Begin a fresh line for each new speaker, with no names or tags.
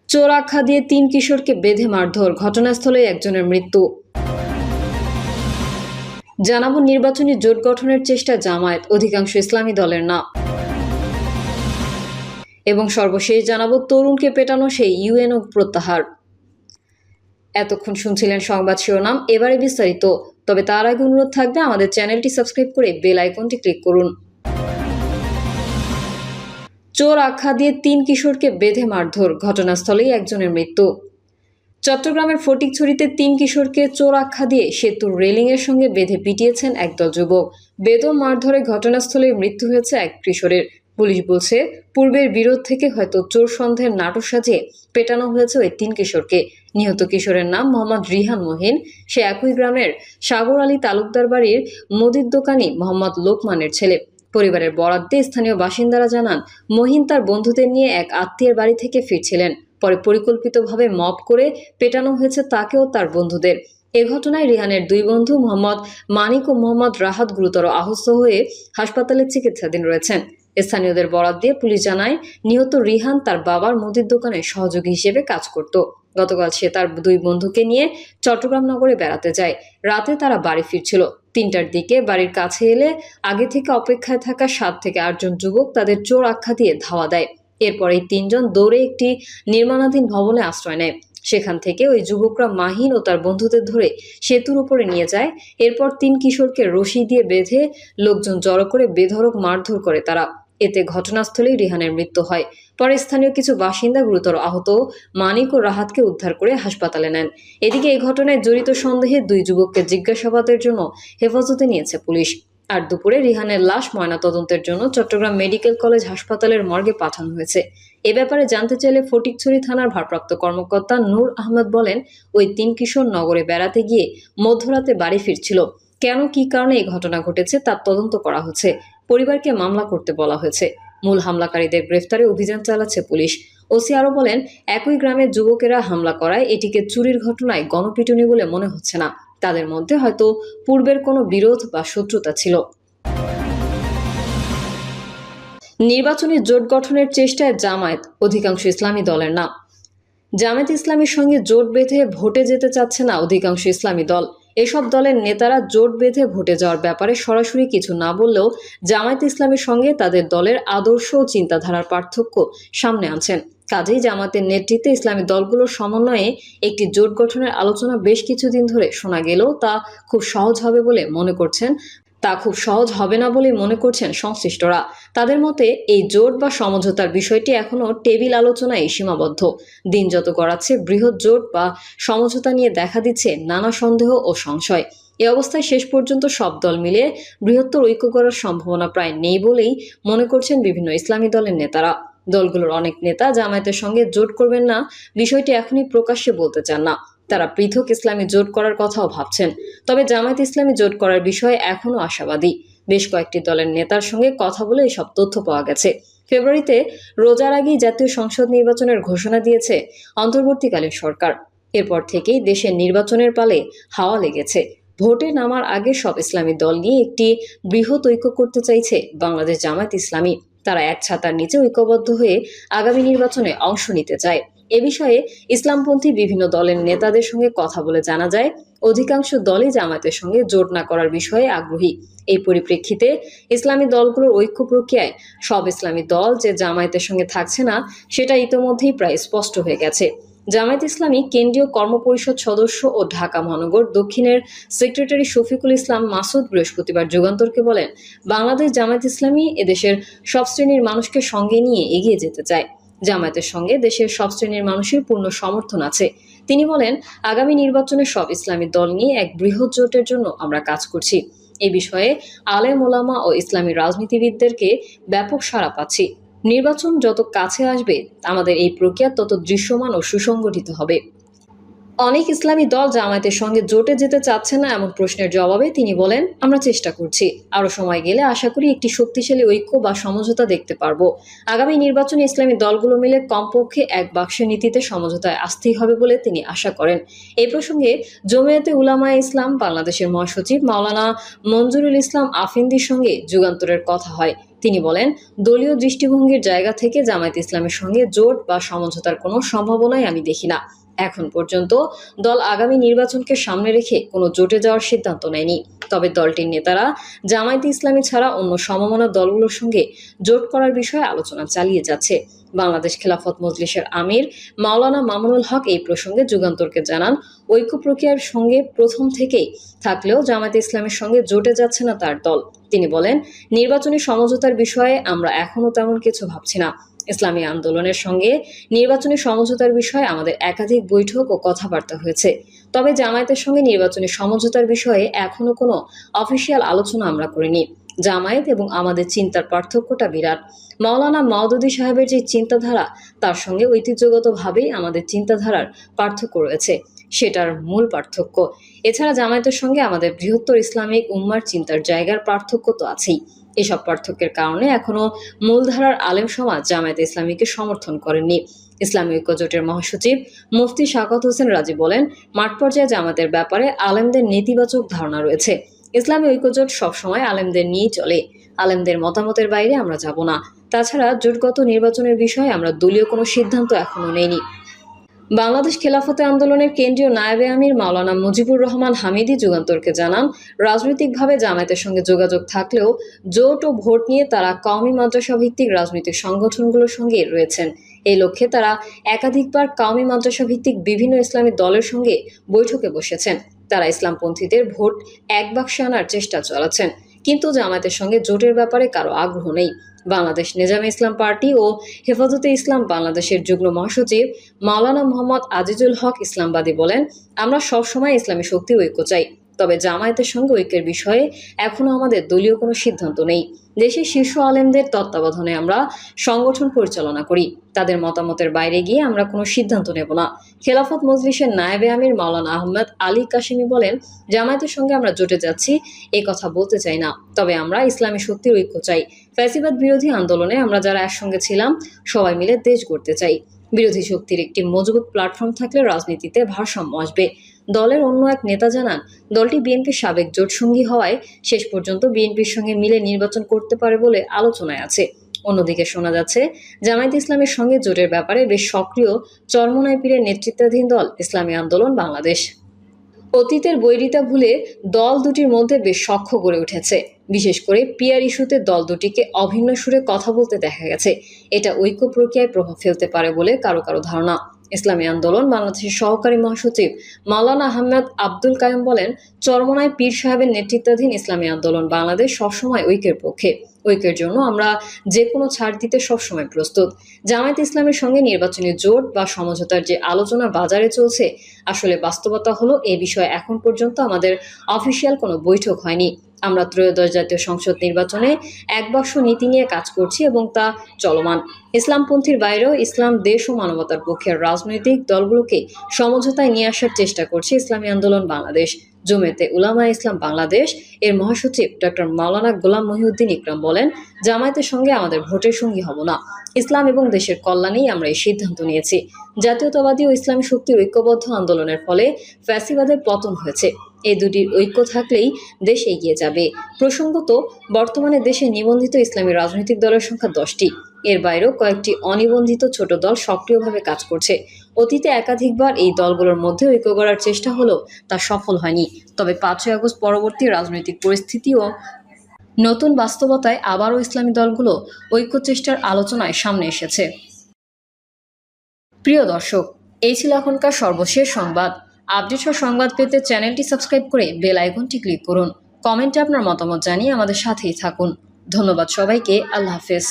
চোর আখ্যা দিয়ে ৩ কিশোরকে বেঁধে মারধর, ঘটনাস্থলে একজনের মৃত্যু। জানাবো নির্বাচনী জোট গঠনের চেষ্টা জামায়াত, অধিকাংশ ইসলামী দলের না। এবং সর্বশেষ জানাবো তরুণকে পেটানো সেই ইউএনও প্রত্যাহার। এতক্ষণ শুনছিলেন সংবাদ শিরোনাম, এবারে বিস্তারিত। তবে তার আগে অনুরোধ থাকবে আমাদের চ্যানেলটি সাবস্ক্রাইব করে বেল আইকনটি ক্লিক করুন। চোর আখ্যা দিয়ে ৩ কিশোরকে বেঁধে মারধর, ঘটনাস্থলেই একজনের মৃত্যু। চট্টগ্রামের ফটিকছড়িতে ৩ কিশোরকে চোর আখ্যা দিয়ে সেতুর রেলিংয়ের সঙ্গে বেঁধে পিটিয়েছেন একদল যুবক। বেদম মারধরে ঘটনাস্থলে মৃত্যু হয়েছে এক কিশোরের। পুলিশ বলছে, পূর্বের বিরোধ থেকে হয়তো চোর সন্দেহের নাটক সাজিয়ে পেটানো হয়েছে ওই ৩ কিশোরকে। নিহত কিশোরের নাম মোহাম্মদ রিহান মহিন। সে একই গ্রামের সাগর আলী তালুকদার বাড়ির মুদির দোকানি মোহাম্মদ লোকমানের ছেলে। পরিবারের বরাদ্দে স্থানীয় বাসিন্দারা জানান, মহিন তার বন্ধুদের নিয়ে এক আত্মীয়ের বাড়ি থেকে ফিরছিলেন। পরে পরিকল্পিতভাবে মব করে পেটানো হয়েছে তাকে ও তার বন্ধুদের। এ ঘটনায় রিহানের 2 বন্ধু মোহাম্মদ মানিক ও মোহাম্মদ রাহাত গুরুতর আহত হয়ে হাসপাতালে চিকিৎসাধীন রয়েছেন। স্থানীয়দের বরাত দিয়ে পুলিশ জানায়, নিহত রিহান তার বাবার মুদির দোকানে সহযোগী হিসেবে কাজ করত। গতকাল সে তার 2 বন্ধুকে নিয়ে চট্টগ্রাম নগরে বেড়াতে যায়। রাতে তারা বাড়ি ফিরছিল। 3টার দিকে বাড়ির কাছে এলে আগে থেকে অপেক্ষায় থাকা 7 থেকে 8 জন যুবক তাদের চোর আখ্যা দিয়ে ধাওয়া দেয়। এরপর এই 3 জন দৌড়ে একটি নির্মাণাধীন ভবনে আশ্রয় নেয়। সেখান থেকে ওই যুবকরা মাহিন ও তার বন্ধুদের ধরে সেতুর উপরে নিয়ে যায়। এরপর 3 কিশোরকে রশি দিয়ে বেঁধে লোকজন জড়ো করে বেধড়ক মারধর করে তারা। এতে ঘটনাস্থলেই রিহানের মৃত্যু হয়। পরে স্থানীয় কিছু বাসিন্দা গুরুতর আহত মানিক ও রাহাতকে উদ্ধার করে হাসপাতালে নেন। এদিকে এই ঘটনায় জড়িত সন্দেহে 2 যুবককে জিজ্ঞাসাবাদের জন্য হেফাজতে নিয়েছে পুলিশ। আর দুপুরে রিহানের লাশ ময়নাতদন্তের জন্য চট্টগ্রাম মেডিকেল কলেজ হাসপাতালের মর্গে পাঠানো হয়েছে। এ ব্যাপারে জানতে চাইলে ফটিকছড়ি থানার ভারপ্রাপ্ত কর্মকর্তা নূর আহমেদ বলেন, ওই 3 কিশোর নগরে বেড়াতে গিয়ে মধ্যরাতে বাড়ি ফিরছিল। কেন কি কারণে এই ঘটনা ঘটেছে তার তদন্ত করা হচ্ছে। পরিবারকে মামলা করতে বলা হয়েছে। মূল হামলাকারীদের গ্রেফতারে অভিযান চালাচ্ছে পুলিশ। ওসি আরও বলেন, একই গ্রামের যুবকেরা হামলা করায় এটিকে চুরির ঘটনায় গণপিটুনি বলে মনে হচ্ছে না। তাদের মধ্যে হয়তো পূর্বের কোনো বিরোধ বা শত্রুতা ছিল। নির্বাচনী জোট গঠনের চেষ্টায় জামায়াত, অধিকাংশ ইসলামী দলের না। জামায়াত ইসলামীর সঙ্গে জোট বেঁধে ভোটে যেতে চাচ্ছে না অধিকাংশ ইসলামী দল। এসব দলের নেতারা জোট বেঁধে ভোটে যাওয়ার ব্যাপারে সরাসরি কিছু না বললেও জামায়াত ইসলামীর সঙ্গে তাদের দলের আদর্শ ও চিন্তাধারার পার্থক্য সামনে আনছেন। কাজেই জামায়াতের নেতৃত্বে ইসলামী দলগুলোর সমন্বয়ে একটি জোট গঠনের আলোচনা বেশ কিছুদিন ধরে শোনা গেলেও তা খুব সহজ হবে না বলে মনে করছেন সংশ্লিষ্টরা। তাদের মতে এই জোট বা সমঝোতার বিষয়টি এখনও টেবিল আলোচনায় সীমাবদ্ধ। দিন যত গড়াচ্ছে বৃহৎ জোট বা সমঝোতা নিয়ে দেখা দিচ্ছে নানা সন্দেহ ও সংশয়। এ অবস্থায় শেষ পর্যন্ত সব দল মিলে বৃহত্তর ঐক্য করার সম্ভাবনা প্রায় নেই বলেই মনে করছেন বিভিন্ন ইসলামী দলের নেতারা। দলগুলোর অনেক নেতা জামায়াতের সঙ্গে জোট করবেন না, বিষয়টি এখনই প্রকাশ্যে বলতে চান না। তারা পৃথক ইসলামী জোট করার কথাও ভাবছেন। তবে জামায়াত ইসলামী জোট করার বিষয়ে এখনও আশাবাদী। বেশ কয়েকটি দলের নেতার সঙ্গে কথা বলে এসব তথ্য পাওয়া গেছে। ফেব্রুয়ারিতে রোজার আগেই জাতীয় সংসদ নির্বাচনের ঘোষণা দিয়েছে অন্তর্বর্তীকালীন সরকার। এরপর থেকেই দেশের নির্বাচনের পালে হাওয়া লেগেছে। ভোটে নামার আগে সব ইসলামী দল নিয়ে একটি বৃহৎ ঐক্য করতে চাইছে বাংলাদেশ জামায়াত ইসলামী। তারা এক ছাতার নিচে ঐক্যবদ্ধ হয়ে আগামী নির্বাচনে অংশ নিতে চায়। এ বিষয়ে ইসলামপন্থী বিভিন্ন দলের নেতাদের সঙ্গে কথা বলে জানা যায়, অধিকাংশ দলই জামায়াতের সঙ্গে জোট না করার বিষয়ে আগ্রহী। এই পরিপ্রেক্ষিতে ইসলামী দলগুলোর ঐক্য প্রক্রিয়ায় সব ইসলামী দল যে জামায়াতের সঙ্গে থাকছে না সেটা ইতোমধ্যেই প্রায় স্পষ্ট হয়ে গেছে। জামায়াত ইসলামী কেন্দ্রীয় কর্মপরিষদ সদস্য ও ঢাকা মহানগর দক্ষিণের সেক্রেটারি শফিকুল ইসলাম মাসুদ বৃহস্পতিবার যুগান্তরকে বলেন, বাংলাদেশ জামায়াত ইসলামী এদেশের সব শ্রেণীর মানুষকে সঙ্গে নিয়ে এগিয়ে যেতে চায়। জামায়াতের সঙ্গে দেশের সব শ্রেণীর মানুষের পূর্ণ সমর্থন আছে। তিনি বলেন, আগামী নির্বাচনে সব ইসলামী দল নিয়ে এক বৃহৎ জোটের জন্য আমরা কাজ করছি। এ বিষয়ে আলেম ওলামা ও ইসলামী রাজনীতিবিদদেরকে ব্যাপক সাড়া পাচ্ছি। নির্বাচন যত কাছে আসবে আমাদের এই প্রক্রিয়া তত দৃশ্যমান ও সুসংগঠিত হবে। অনেক ইসলামী দল জামায়াতের সঙ্গে জোটে যেতে চাচ্ছে না এমন প্রশ্নের জবাবে তিনি বলেন, আমরা চেষ্টা করছি। আরও সময় গেলে আশা করি একটি শক্তিশালী ঐক্য বা সমঝোতা দেখতে পারব। আগামী নির্বাচনে ইসলামী দলগুলো মিলে কমপক্ষে এক বাক্সের নীতিতে সমঝোতায় আসতেই হবে বলে তিনি আশা করেন। এই প্রসঙ্গে জমিয়তে উলামায়ে ইসলাম বাংলাদেশের মহাসচিব মাওলানা মঞ্জুরুল ইসলাম আফিন্দির সঙ্গে যুগান্তরের কথা হয়। তিনি বলেন, দলীয় দৃষ্টিভঙ্গির জায়গা থেকে জামায়াত ইসলামের সঙ্গে জোট বা সমঝোতার কোনো সম্ভাবনাই আমি দেখি না। এখন পর্যন্ত দল আগামী নির্বাচনকে সামনে রেখে কোনো জোটে যাওয়ার সিদ্ধান্ত নেয়নি। তবে দলটির নেতারা জামায়াতে ইসলামী ছাড়া অন্য সমমনা দলগুলোর সঙ্গে জোট করার বিষয়ে আলোচনা চালিয়ে যাচ্ছে। বাংলাদেশ খেলাফত মজলিসের আমির মাওলানা মামুনুল হক এই প্রসঙ্গে যুগান্তরকে জানান, ঐক্য প্রক্রিয়ার সঙ্গে প্রথম থেকেই থাকলেও জামায়াতে ইসলামের সঙ্গে জোটে যাচ্ছে না তার দল। তিনি বলেন, নির্বাচনী সমঝোতার বিষয়ে আমরা এখনো তেমন কিছু ভাবছি না। ইসলামী আন্দোলনের সঙ্গে নির্বাচনী সমঝোতার বিষয়ে আমাদের একাধিক বৈঠক ও কথাবার্তা হয়েছে। তবে জামায়াতের সঙ্গে নির্বাচনী সমঝোতার বিষয়ে এখনো কোনো অফিসিয়াল আলোচনা আমরা করিনি। জামায়াত এবং আমাদের চিন্তার পার্থক্যটা বিরাট। মাওলানা মাওদুদী সাহেবের যে চিন্তাধারা, তার সঙ্গে ঐতিহ্যগতভাবেই আমাদের চিন্তাধারার পার্থক্য রয়েছে, সেটার মূল পার্থক্য। এছাড়া জামায়াতের সঙ্গে আমাদের বৃহত্তর ইসলামিক উম্মার চিন্তার জায়গার পার্থক্য তো আছেই। এসব পার্থক্যের কারণে এখনো মূলধারার আলেম সমাজ জামায়াতে ইসলামীকে সমর্থন করেননি। ইসলামী ঐক্যজোটের মহাসচিব মুফতি শাকাত হোসেন রাজি বলেন, মাঠ পর্যায়ে জামায়াতের ব্যাপারে আলেমদের নেতিবাচক ধারণা রয়েছে। ইসলামী ঐক্যজোট সবসময় আলেমদের নিয়েই চলে। আলেমদের মতামতের বাইরে আমরা যাব না। তাছাড়া জোটগত নির্বাচনের বিষয়ে আমরা দলীয় কোনো সিদ্ধান্ত এখনো নেইনি। বাংলাদেশ খেলাফতে আন্দোলনের কেন্দ্রীয় নায়েবে আমির মাওলানা মুজিবুর রহমান হামিদি যুগান্তরকে জানান, রাজনৈতিকভাবে জামায়াতের সঙ্গে যোগাযোগ থাকলেও জোট ও ভোট নিয়ে তারা কওমি মাদ্রাসা ভিত্তিক রাজনৈতিক সংগঠনগুলোর সঙ্গে রয়েছেন। এই লক্ষ্যে তারা একাধিকবার কওমি মাদ্রাসা ভিত্তিক বিভিন্ন ইসলামী দলের সঙ্গে বৈঠকে বসেছেন। তারা ইসলামপন্থীদের ভোট এক বাক্সে আনার চেষ্টা চালাচ্ছেন, কিন্তু জামায়াতের সঙ্গে জোটের ব্যাপারে কারো আগ্রহ নেই। বাংলাদেশ নেজামে ইসলাম পার্টি ও হেফাজতে ইসলাম বাংলাদেশের যুগ্ম মহাসচিব মাওলানা মোহাম্মদ আজিজুল হক ইসলামবাদী বলেন, আমরা সবসময় ইসলামী শক্তি ঐক্য চাই। তবে জামায়াতের সঙ্গে ঐক্যের বিষয়ে এখনো আমাদের দলীয় কোনো সিদ্ধান্ত নেই। দেশের শীর্ষ আলেমদের তত্ত্বাবধানে আমরা সংগঠন পরিচালনা করি। তাদের মতামতের বাইরে গিয়ে আমরা কোনো সিদ্ধান্ত নেব না। খেলাফত মজলিসের নায়েবে আমির মাওলানা আহমেদ আলী কাশিমি বলেন, জামায়াতের সঙ্গে আমরা জোটে যাচ্ছি এই কথা বলতে চাই না, তবে আমরা ইসলামী শক্তির ঐক্য চাই। ফ্যাসিবাদ বিরোধী আন্দোলনে আমরা যারা একসঙ্গে ছিলাম, সবাই মিলে দেশ গড়তে চাই। বিরোধী শক্তির একটি মজবুত প্ল্যাটফর্ম থাকলে রাজনীতিতে ভারসাম্য আসবে। দলের অন্য এক নেতা জানান, দলটি বিএনপির সাবেক জোটসঙ্গী হওয়ায় শেষ পর্যন্ত বিএনপির সঙ্গে মিলে নির্বাচন করতে পারে বলে আলোচনায় আছে। অন্যদিকে শোনা যাচ্ছে, জামায়াত ইসলামের সঙ্গে জোটের ব্যাপারে বেশ সক্রিয় চরমোনাই পীরের নেতৃত্বাধীন দল ইসলামী আন্দোলন বাংলাদেশ। অতীতের বৈরিতা ভুলে দল দুটির মধ্যে বেশ সখ্য গড়ে উঠেছে। বিশেষ করে পিআর ইস্যুতে দল দুটিকে অভিন্ন সুরে কথা বলতে দেখা গেছে। এটা ঐক্য প্রক্রিয়ায় প্রভাব ফেলতে পারে বলে কারো কারো ধারণা। ইসলামী আন্দোলন বাংলাদেশের সহকারী মহাসচিব মাওলানা আহমেদ আব্দুল কায়ুম বলেন, চরমোনাই পীর সাহেবের নেতৃত্বাধীন ইসলামী আন্দোলন বাংলাদেশ সবসময় ঐক্যের পক্ষে। ঐক্যের জন্য আমরা যে কোনো ছাড় দিতে সবসময় প্রস্তুত। জামায়াত ইসলামের সঙ্গে নির্বাচনী জোট বা সমঝোতার যে আলোচনা বাজারে চলছে, আসলে বাস্তবতা হলো এ বিষয়ে এখন পর্যন্ত আমাদের অফিসিয়াল কোনো বৈঠক হয়নি। আমরা ত্রয়োদশ জাতীয় সংসদ নির্বাচনে এক বাক্স নীতি নিয়ে কাজ করছি এবং তা চলমান। ইসলামপন্থীর বাইরেও ইসলাম, দেশ ও মানবতার পক্ষের রাজনৈতিক দলগুলোকে সমঝোতায় নিয়ে আসার চেষ্টা করছে ইসলামী আন্দোলন বাংলাদেশ। জমিয়তে উলামায়ে ইসলাম বাংলাদেশ এর মহাসচিব ডক্টর মাওলানা গোলাম মহিউদ্দিন ইকরাম বলেন, জামায়াতের সঙ্গে আমাদের ভোটের সঙ্গী হব না। ইসলাম এবং দেশের কল্যাণেই আমরা এই সিদ্ধান্ত নিয়েছি। জাতীয়তাবাদী ও ইসলামী শক্তির ঐক্যবদ্ধ আন্দোলনের ফলে ফ্যাসিবাদের পতন হয়েছে। এই দুটির ঐক্য থাকলেই দেশ এগিয়ে যাবে। প্রসঙ্গত, বর্তমানে দেশে নিবন্ধিত ইসলামী রাজনৈতিক দলের সংখ্যা 10টি। এর বাইরেও কয়েকটি অনিবন্ধিত ছোট দল সক্রিয়ভাবে কাজ করছে। অতীতে একাধিকবার এই দলগুলোর মধ্যে ঐক্য গড়ার চেষ্টা হলেও তা সফল হয়নি। তবে 5ই আগস্ট পরবর্তী রাজনৈতিক পরিস্থিতি ও নতুন বাস্তবতায় আবারও ইসলামী দলগুলো ঐক্য চেষ্টার আলোচনায় সামনে এসেছে। প্রিয় দর্শক, এই ছিল এখনকার সর্বশেষ সংবাদ। আপডেট ও সংবাদ পেতে চ্যানেলটি সাবস্ক্রাইব করে বেল আইকনটি ক্লিক করুন। কমেন্টে আপনার মতামত জানিয়ে আমাদের সাথেই থাকুন। ধন্যবাদ সবাইকে। আল্লাহ হাফেজ।